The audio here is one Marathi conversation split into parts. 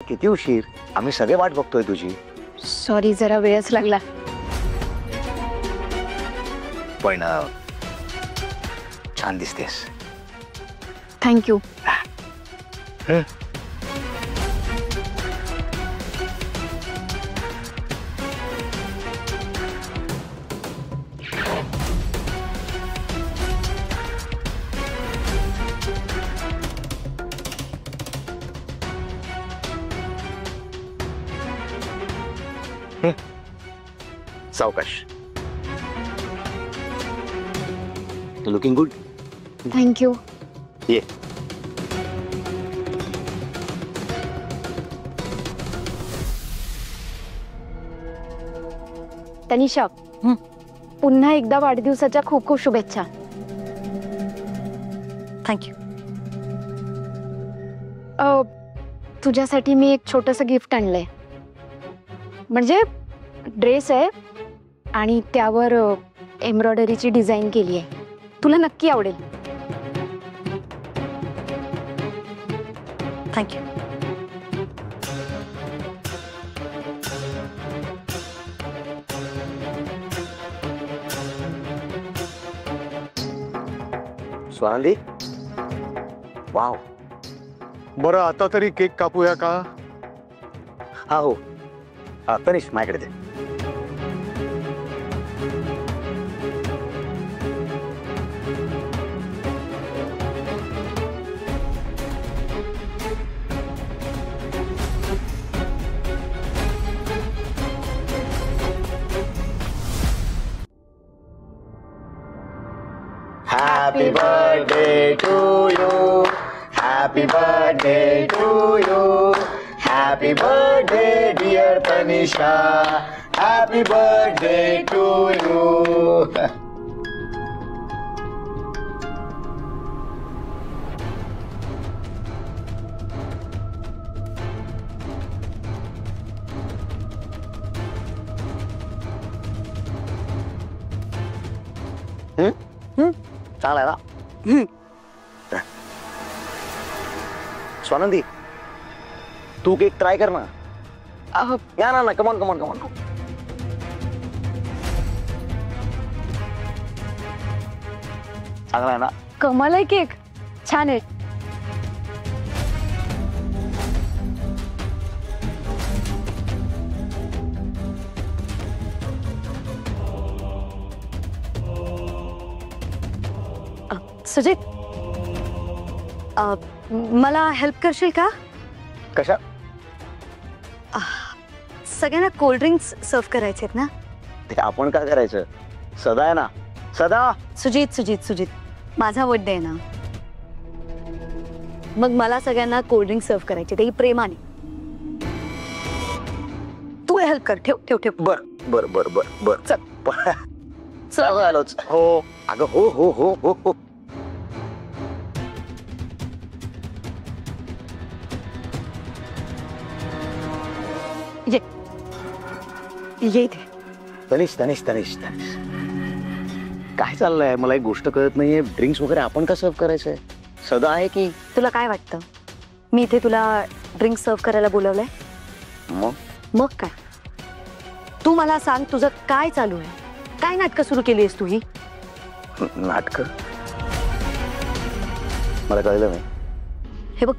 किती उशीर, आम्ही सगळे वाट बघतोय तुझी. सॉरी, जरा वेळच लागला. पण छान दिसतेस. थँक्यू. सावकाश. Looking good. थँक्यू. ये. तनिषा, पुन्हा एकदा वाढदिवसाच्या खूप खूप शुभेच्छा. थँक्यू. तुझ्यासाठी मी एक छोटंसं गिफ्ट आणलंय. म्हणजे ड्रेस आहे आणि त्यावर एम्ब्रॉयडरीची डिझाईन केली आहे. तुला नक्की आवडेल. थँक्यू. स्वानंदी, वाव. बरं, आता तरी केक कापूया का? हा हो. तनिष, माझ्याकडे दे. Happy birthday to you. Happy birthday to you. Happy birthday dear Tanisha. Happy birthday to you. चांगला आहे ना. स्वानंदी, तू केक ट्राय कर ना. या ना, कमॉन कमॉन कमॉन. चांगला आहे ना. कमाल आहे केक. छान आहे. सुजित, मला हेल्प करशील का? कशा? सगळ्यांना कोल्ड ड्रिंक्स सर्व करायचे आहेत ना. ते आपण काय करायचं? सदा आहे ना, सदा. सुजित सुजित सुजित, माझा बर्थडे आहे ना, मग मला सगळ्यांना कोल्ड ड्रिंक सर्व करायचे, तेही प्रेमाने. तू हेल्प कर. ठेव ठेव ठेव. बर बर बर बर बर. चल चल आलोच. हो अगं, हो हो हो हो हो. ये इथे. तनिष तनिष तनिष तनिष, काय चाललंय? मला एक गोष्ट कळत नाहीये. ड्रिंक्स वगैरे आपण का सर्व करायचंय? सदा आहे की? तुला काय वाटतं, मी इथे तुला ड्रिंक सर्व करायला बोलवलंय? मग काय? तू मला सांग, तुझं काय चालू आहे? काय नाटकं सुरू केली आहेस तू ही? नाटक? मला कळलं नाही. हे बघ,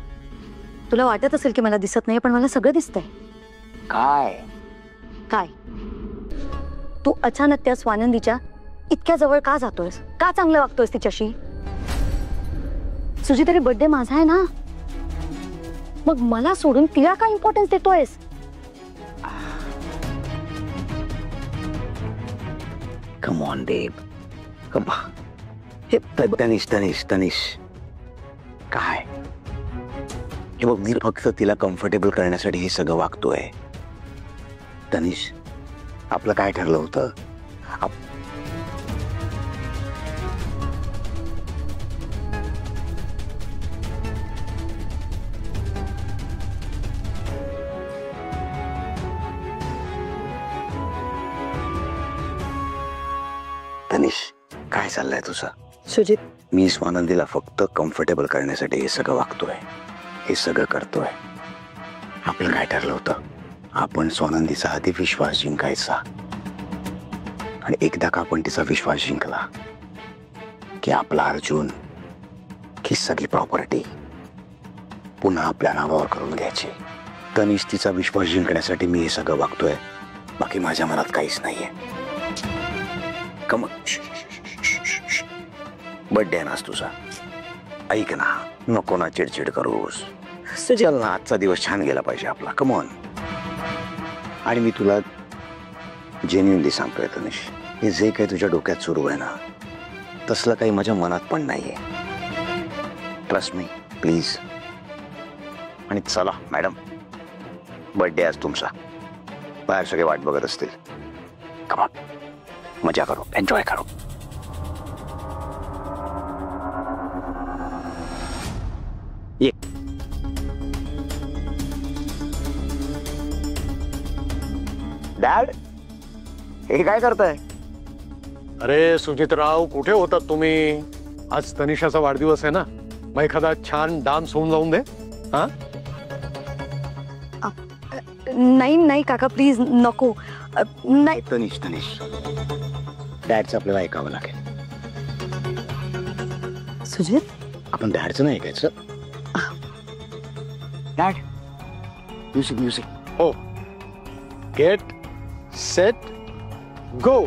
तुला वाटत असेल की मला दिसत नाही, पण मला सगळं दिसतंय. काय काय? तू अचानक त्या स्वानंदीच्या इतक्या जवळ का जातोयस? का चांगलं वागतोयस तिच्याशी? तुझी तरी बर्थडे माझा आहे ना, मग मला सोडून तिला काय इम्पॉर्टन्स देतोयस? कम ऑन बेब, कम. तनिष तनिष तनिष, काय? हे बघ, मी फक्त तिला कम्फर्टेबल करण्यासाठी हे सगळं वागतोय. तनिष, आपलं काय ठरलं होतं? तनिष, काय चाललंय तुझं? सुजित, मी स्वानंदीला फक्त कम्फर्टेबल करण्यासाठी हे सगळं वागतोय, हे सगळं करतोय. आपलं काय ठरलं होतं, आपण स्वानंदीचा आधी विश्वास जिंकायचा, आणि एकदा का आपण तिचा विश्वास जिंकला की आपला अर्जुन, की सगळी प्रॉपर्टी पुन्हा आपल्या नावावर करून घ्यायची. तनिष तिचा विश्वास जिंकण्यासाठी मी हे सगळं वागतोय, बाकी माझ्या मनात काहीच नाहीये. कम बर्थडे आहे ना आज तुझा, ऐक ना, नको ना चिडचिड करूस. चल ना, आजचा दिवस छान गेला पाहिजे आपला. कमॉन. आणि मी तुला जेन्युइनली सांगतोय तनिष, हे जे काही तुझ्या डोक्यात सुरू आहे ना, तसलं काही माझ्या मनात पण नाहीये. Trust me please. आणि चला मॅडम, बर्थडे आज तुमचा, बाहेर सगळे वाट बघत असतील. कमॉन, मजा करू, एन्जॉय करू. ये. डॅड, हे काय करताय? अरे सुजितराव, कुठे होतात तुम्ही? आज तनिषाचा वाढदिवस आहे ना, मग एखादा छान डान्स होऊन जाऊन दे. हा, नाही नाही काका, प्लीज नको. नाही. तनिष, डॅडचं आपल्याला ऐकावं लागेल. सुजित, आपण डॅडचं नाही ऐकायचं. Dad, music. हो. गेट सेट गो.